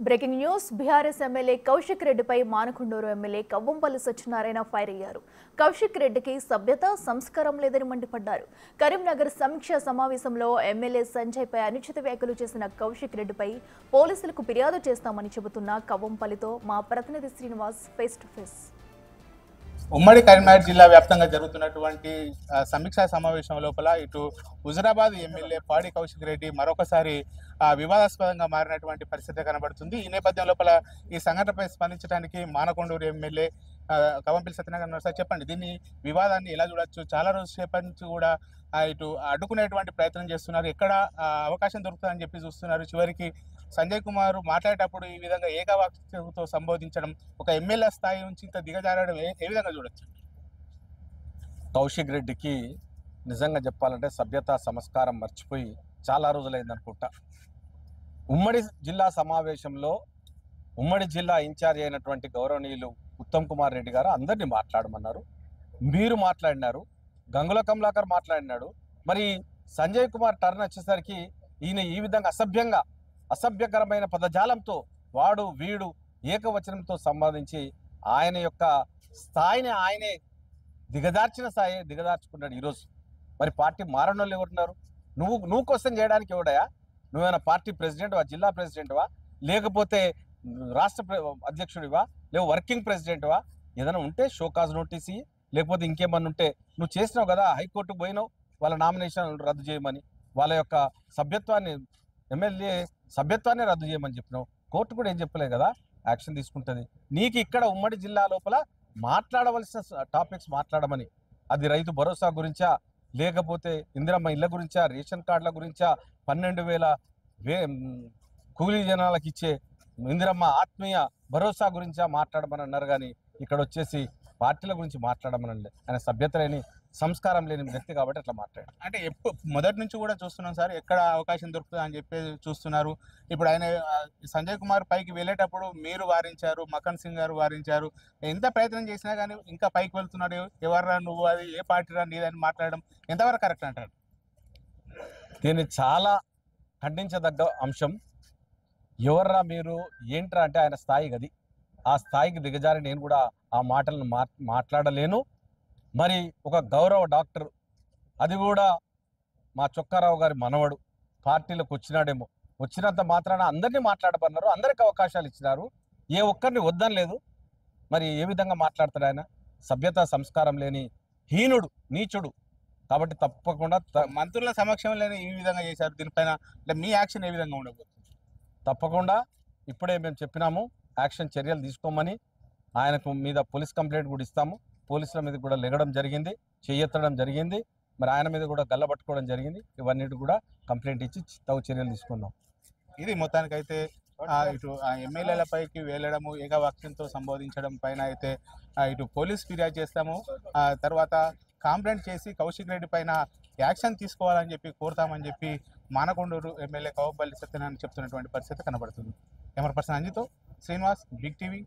Breaking news BRS MLA Kaushik రెడ్డిపై Manakondur MLA Kavvampalli Satyanarayana fire అయ్యారు. కౌశిక్ రెడ్డికి సభ్యత సంస్కారం లేదని మండిపడ్డారు. కరీంనగర్ సమీక్షా సమావేశంలో ఎమ్మెల్యే సంజయ్పై అనుచిత వ్యాఖ్యలు చేసిన కౌశిక్ రెడ్డిపై పోలీసులకు ఫిర్యాదు చేస్తామని చెబుతున్న కవ్వంపల్లితో మా ప్రతినిధి శ్రీనివాస్ ఫేస్ టు ఫేస్. ఉమ్మడి కరీంనగర్ జిల్లా వ్యాప్తంగా జరుగుతున్నటువంటి సమీక్షా సమావేశం లోపల ఇటు హుజురాబాద్ ఎమ్మెల్యే పాడి కౌశిక్ రెడ్డి మరొకసారి వివాదాస్పదంగా మారినటువంటి పరిస్థితి కనబడుతుంది. ఈ నేపథ్యం లోపల ఈ సంఘటనపై స్పందించడానికి మానకొండూరు ఎమ్మెల్యే కవ్వంపల్లి సత్యనారాయణ సార్, చెప్పండి, దీన్ని వివాదాన్ని ఎలా చూడొచ్చు? చాలా రోజుల నుంచి కూడా ఇటు అడ్డుకునేటువంటి ప్రయత్నం చేస్తున్నారు, ఎక్కడ అవకాశం దొరుకుతుందని చెప్పి చూస్తున్నారు. చివరికి సంజయ్ కుమార్ మాట్లాడేటప్పుడు ఈ విధంగా ఏకవాక్యంతో సంబోధించడం, ఒక ఎమ్మెల్యే స్థాయి నుంచి ఇంత దిగజారడం ఏ విధంగా చూడొచ్చు? కౌశిక్ రెడ్డికి నిజంగా చెప్పాలంటే సభ్యత సంస్కారం మర్చిపోయి చాలా రోజులైందనుకుంటా. ఉమ్మడి జిల్లా సమావేశంలో ఉమ్మడి జిల్లా ఇన్ఛార్జ్ అయినటువంటి గౌరవనీయులు ఉత్తమ్ కుమార్ రెడ్డి గారు అందరినీ మాట్లాడమన్నారు. మీరు మాట్లాడినారు, గంగుల కమలాకర్ మాట్లాడినాడు. మరి సంజయ్ కుమార్ టర్న్ వచ్చేసరికి ఈయన ఈ విధంగా అసభ్యకరమైన పదజాలంతో వాడు వీడు ఏకవచనంతో సంపాదించి ఆయన యొక్క స్థాయిని ఆయనే దిగదార్చుకున్నాడు ఈరోజు. మరి పార్టీ మారని వాళ్ళు ఎవరున్నారు? నువ్వు క్వశ్చన్ చేయడానికి ఎవడయా? నువ్వేమైనా పార్టీ ప్రెసిడెంట్వా, జిల్లా ప్రెసిడెంట్వా, లేకపోతే రాష్ట్ర అధ్యక్షుడివా, లేవు వర్కింగ్ ప్రెసిడెంట్వా? ఏదైనా ఉంటే షోకాజ్ నోటీస్ ఇయ్యి, లేకపోతే ఇంకేమన్నా ఉంటే నువ్వు చేసినావు కదా, హైకోర్టుకు పోయినావు వాళ్ళ నామినేషన్ రద్దు చేయమని, వాళ్ళ యొక్క ఎమ్మెల్యే సభ్యత్వాన్ని రద్దు చేయమని చెప్పినావు. కోర్టు కూడా ఏం చెప్పలేదు కదా, యాక్షన్ తీసుకుంటుంది. నీకు ఇక్కడ ఉమ్మడి జిల్లా లోపల మాట్లాడవలసిన టాపిక్స్ మాట్లాడమని, అది రైతు భరోసా గురించా, లేకపోతే ఇందిరమ్మ ఇళ్ళ గురించా, రేషన్ కార్డుల గురించా, 12,000 కూలీ జనాలకు ఇచ్చే ఇందిరమ్మ ఆత్మీయ భరోసా గురించా మాట్లాడమని అన్నారు. కానీ ఇక్కడ వచ్చేసి పార్టీల గురించి మాట్లాడమని, ఆయన సభ్యత లేని సంస్కారం లేని వ్యక్తి కాబట్టి అట్లా మాట్లాడారు. అంటే మొదటి నుంచి కూడా చూస్తున్నాం సార్, ఎక్కడ అవకాశం దొరుకుతుంది అని చెప్పి చూస్తున్నారు. ఇప్పుడు ఆయన సంజయ్ కుమార్ పైకి వెళ్ళేటప్పుడు మీరు వారించారు, మకన్ సింగ్ గారు వారించారు. ఎంత ప్రయత్నం చేసినా కానీ ఇంకా పైకి వెళ్తున్నాడు. ఎవర్రా నువ్వు, అది ఏ పార్టీ రా నీదని మాట్లాడడం ఎంతవరకు కరెక్ట్ అంటారు? దీన్ని చాలా ఖండించదగ్గ అంశం. ఎవర్రా మీరు, ఏంట్రా అంటే ఆయన స్థాయి గది. ఆ స్థాయికి దిగజారి నేను కూడా ఆ మాటలను మాట్లాడలేను. మరి ఒక గౌరవ డాక్టర్, అది కూడా మా చొక్కారావు గారి మనవడు, పార్టీలకు వచ్చినాడేమో, వచ్చినంత మాత్రాన అందరినీ మాట్లాడమన్నారు, అందరికి అవకాశాలు ఇచ్చినారు, ఏ ఒక్కరిని వద్దని లేదు. మరి ఏ విధంగా మాట్లాడతాడు ఆయన? సభ్యత సంస్కారం లేని హీనుడు, నీచుడు. కాబట్టి తప్పకుండా మంత్రుల సమక్షంలోనే ఈ విధంగా చేశారు. దీనిపైన మీ యాక్షన్ ఏ విధంగా ఉండబోతుంది? తప్పకుండా ఇప్పుడే మేము చెప్పినాము, యాక్షన్ చర్యలు తీసుకోమని. ఆయనకు మీద పోలీస్ కంప్లైంట్ కూడా ఇస్తాము. పోలీసుల మీద కూడా లెగడం జరిగింది, చెయ్యెత్తడం జరిగింది. మరి ఆయన మీద కూడా గల్లబట్టుకోవడం జరిగింది. ఇవన్నిటి కూడా కంప్లైంట్ ఇచ్చి తగు చర్యలు తీసుకున్నాం. ఇది మొత్తానికైతే ఇటు ఎమ్మెల్యేలపైకి వెళ్ళడము, ఏకవాక్యంతో సంబోధించడం పైన అయితే ఇటు పోలీస్ ఫిర్యాదు చేస్తాము, తర్వాత కంప్లైంట్ చేసి కౌశిక్ రెడ్డి పైన యాక్షన్ తీసుకోవాలని చెప్పి కోరుతామని చెప్పి మానకొండూరు ఎమ్మెల్యే కవ్వంపల్లి సత్యనారాయణ చెప్తున్నటువంటి పరిస్థితి కనబడుతుంది. కెమెరా పర్సన్ అంజితో శ్రీనివాస్, బిగ్ టీవీ.